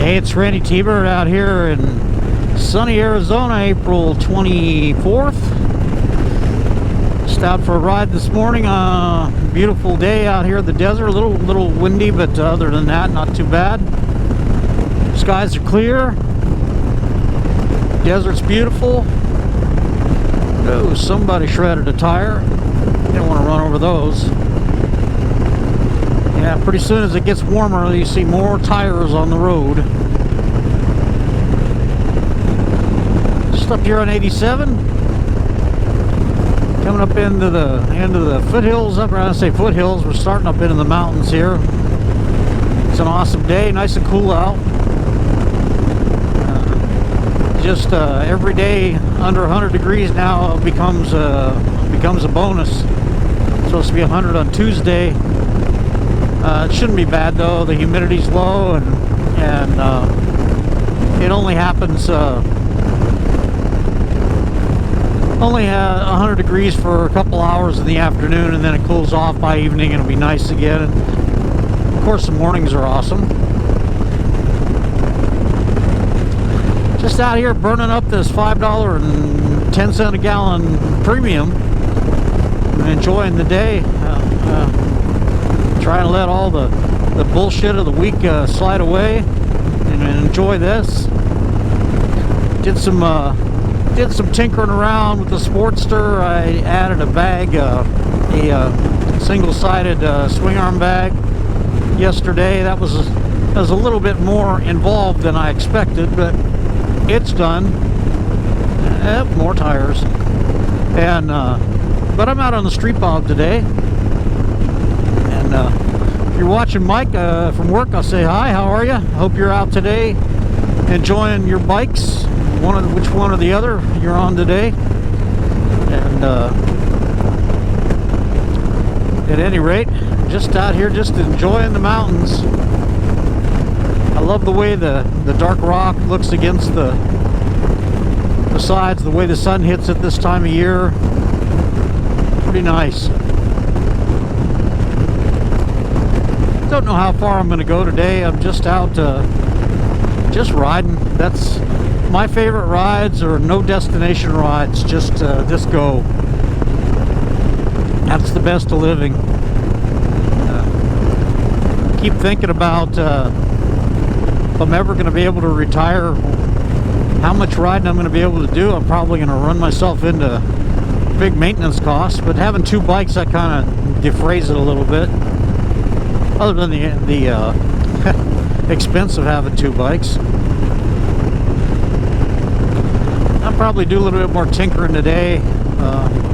Hey, it's Randy T-Bird out here in sunny Arizona, April 24th. Just out for a ride this morning. Beautiful day out here in the desert. A little windy, but other than that, not too bad. Skies are clear. Desert's beautiful. Oh, somebody shredded a tire. Didn't want to run over those. Yeah, pretty soon as it gets warmer, you see more tires on the road. Just up here on 87. Coming up into the end of the foothills. Up around, I say foothills, we're starting up into the mountains here. It's an awesome day, nice and cool out. Just every day under 100 degrees now becomes a bonus. It's supposed to be 100 on Tuesday. It shouldn't be bad though. The humidity's low, and it only happens only 100 degrees for a couple hours in the afternoon, and then it cools off by evening and it'll be nice again. And of course the mornings are awesome. Just out here burning up this $5.10 a gallon premium and enjoying the day. Trying to let all the bullshit of the week slide away and enjoy this. Did some tinkering around with the Sportster. I added a bag, a single-sided swing arm bag yesterday. That was a little bit more involved than I expected, but it's done. More tires. And but I'm out on the street bob today. If you're watching Mike from work, I'll say hi. How are you? Hope you're out today enjoying your bikes. Which one or the other you're on today. And at any rate, just out here, just enjoying the mountains. I love the way the dark rock looks against the sides, the way the sun hits it this time of year. Pretty nice. Don't know how far I'm going to go today. I'm just out just riding. That's my favorite rides, are no destination rides, just go. That's the best of living. Keep thinking about if I'm ever going to be able to retire, how much riding I'm going to be able to do. I'm probably going to run myself into big maintenance costs, but having two bikes, that kind of defrays it a little bit. Other than the expense of having two bikes. I'll probably do a little bit more tinkering today.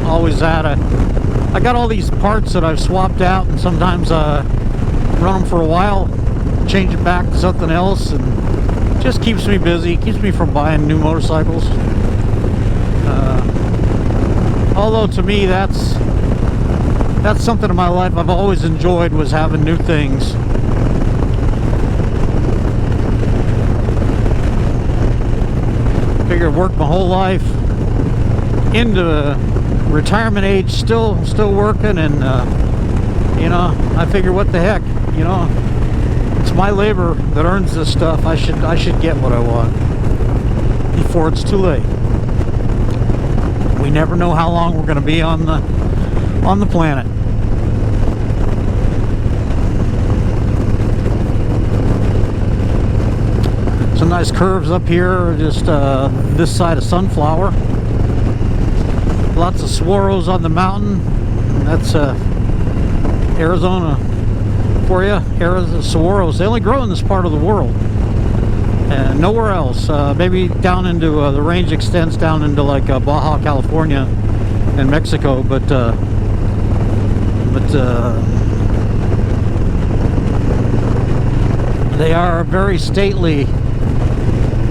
Always that. I got all these parts that I've swapped out, and sometimes run them for a while, change it back to something else, and just keeps me busy, keeps me from buying new motorcycles. Although to me that's something in my life I've always enjoyed, was having new things. Figured worked my whole life into retirement age, still working, and you know, I figure what the heck, you know, it's my labor that earns this stuff. I should get what I want before it's too late. We never know how long we're going to be on the planet. Some nice curves up here, just this side of Sunflower. Lots of saguaros on the mountain. That's Arizona for you. Arizona saguaros. They only grow in this part of the world, and nowhere else. Maybe down into the range extends down into like Baja California and Mexico, but they are very stately,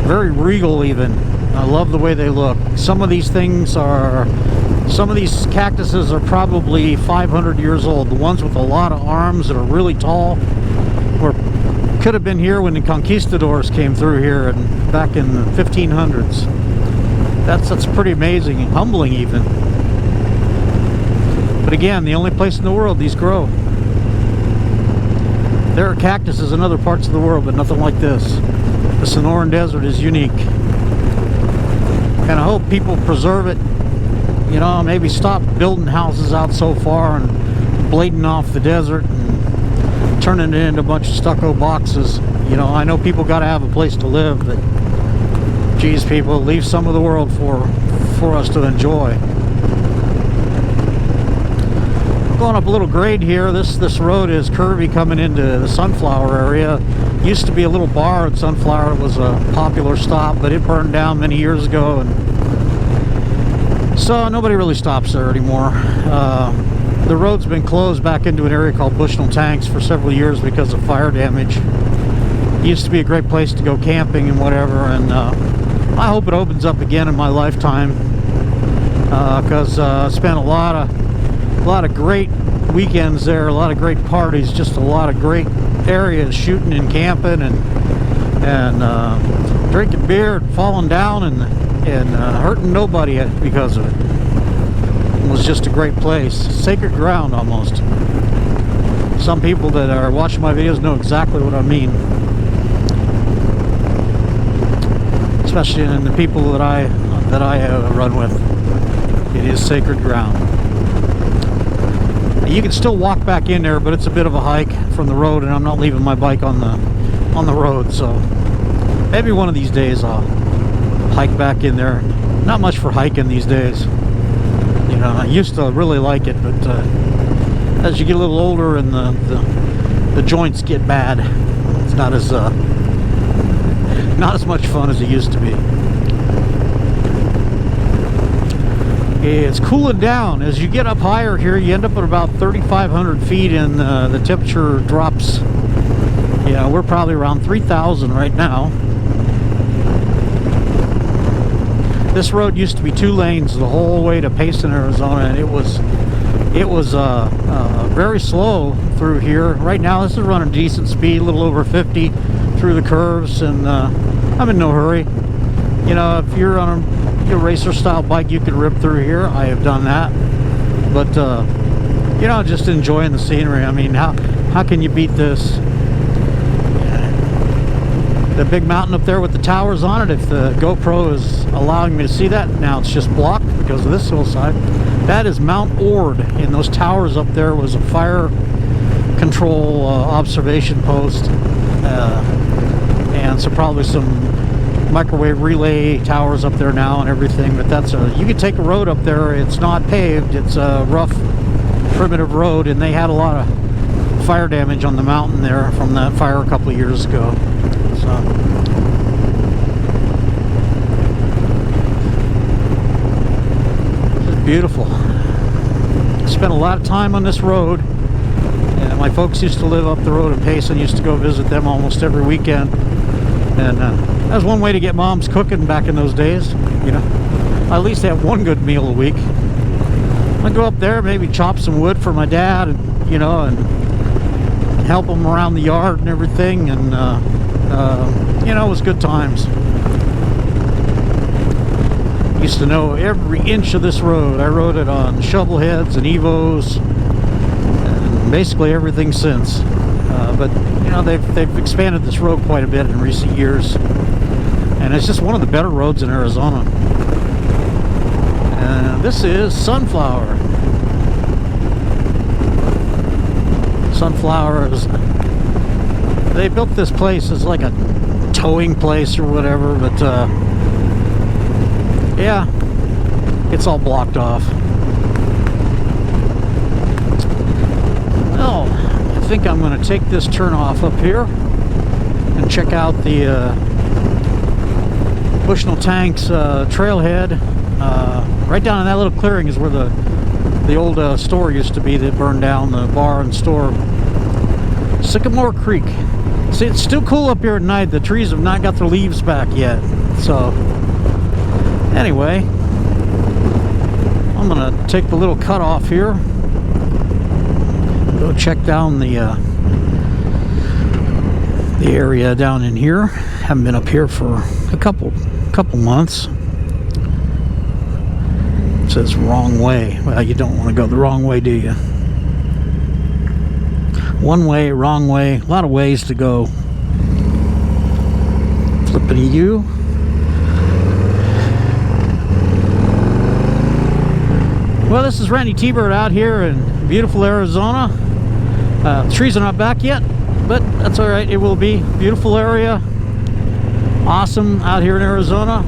very regal even. I love the way they look. Some of these cactuses are probably 500 years old. The ones with a lot of arms that are really tall could have been here when the conquistadors came through here and back in the 1500s. That's pretty amazing and humbling even. But again, the only place in the world these grow. There are cactuses in other parts of the world, but nothing like this. The Sonoran Desert is unique. And I hope people preserve it. You know, maybe stop building houses out so far and blading off the desert and turning it into a bunch of stucco boxes. You know, I know people got to have a place to live, but geez, people, leave some of the world for us to enjoy. Going up a little grade here. This road is curvy coming into the Sunflower area. Used to be a little bar at Sunflower. It was a popular stop, but it burned down many years ago, and so nobody really stops there anymore. The road's been closed back into an area called Bushnell Tanks for several years because of fire damage. It used to be a great place to go camping and whatever, and I hope it opens up again in my lifetime, because I spent a lot of great weekends there, a lot of great parties, just a lot of great areas, shooting and camping and drinking beer and falling down and hurting nobody because of it. It was just a great place, sacred ground almost. Some people that are watching my videos know exactly what I mean, especially in the people that I run with. It is sacred ground. You can still walk back in there, but it's a bit of a hike from the road, and I'm not leaving my bike on the road, so maybe one of these days I'll hike back in there. Not much for hiking these days. You know, I used to really like it, but as you get a little older and the joints get bad, it's not as much fun as it used to be. It's cooling down. As you get up higher here, you end up at about 3,500 feet, and the temperature drops. Yeah, we're probably around 3,000 right now. This road used to be 2 lanes the whole way to Payson, Arizona, and it was very slow through here. Right now, this is running decent speed, a little over 50 through the curves, and I'm in no hurry. You know, if you're on a racer style bike, you can rip through here. I have done that, but you know, just enjoying the scenery. I mean, how can you beat this? The big mountain up there with the towers on it, if the GoPro is allowing me to see that, now it's just blocked because of this hillside. That is Mount Ord, and those towers up there was a fire control observation post, and so probably some microwave relay towers up there now and everything. But that's you can take a road up there. It's not paved, it's a rough primitive road, and they had a lot of fire damage on the mountain there from that fire a couple of years ago. So it's beautiful. Spent a lot of time on this road, and my folks used to live up the road in Payson. Used to go visit them almost every weekend, and that was one way to get moms cooking back in those days. You know, I at least have one good meal a week. I'd go up there, maybe chop some wood for my dad, and you know, and help him around the yard and everything, and you know, it was good times. Used to know every inch of this road. I rode it on shovel heads and Evos, and basically everything since. But you know, they've expanded this road quite a bit in recent years, and it's just one of the better roads in Arizona. And this is Sunflower. Sunflower is, they built this place as like a towing place or whatever, but yeah, it's all blocked off. Well, I think I'm going to take this turn off up here and check out the Bushnell Tanks trailhead. Right down in that little clearing is where the old store used to be that burned down, the bar and store. Sycamore Creek. See, it's still cool up here at night. The trees have not got their leaves back yet. So anyway, I'm gonna take the little cut off here, go check down the area down in here. Haven't been up here for a couple months. It says wrong way. Well, you don't want to go the wrong way, do you? One way, wrong way, a lot of ways to go. Flippity U. Well, this is Randy T-Bird out here in beautiful Arizona. The trees are not back yet, but that's all right. It will be beautiful area. Awesome out here in Arizona.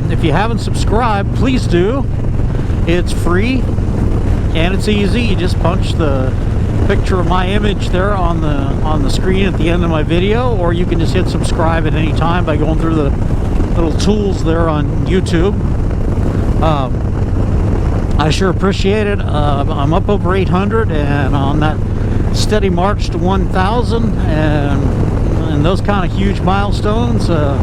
If you haven't subscribed, please do. It's free and it's easy. You just punch the picture of my image there on the screen at the end of my video, or you can just hit subscribe at any time by going through the little tools there on YouTube. I sure appreciate it. I'm up over 800 and on that steady march to 1,000, and those kind of huge milestones. I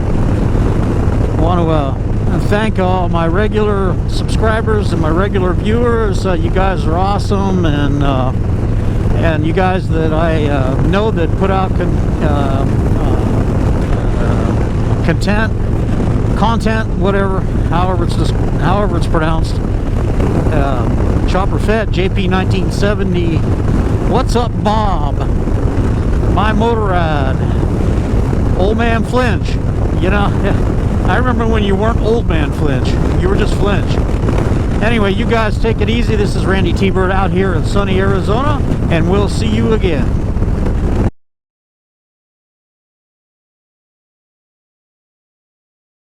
want to thank all my regular subscribers and my regular viewers. You guys are awesome, and you guys that I know that put out content, whatever, however it's pronounced. Chopper Fett, JP 1970. What's up, Bob? My Motor Ride. Old Man Flinch. You know, I remember when you weren't Old Man Flinch. You were just Flinch. Anyway, you guys take it easy. This is Randy T-Bird out here in sunny Arizona, and we'll see you again.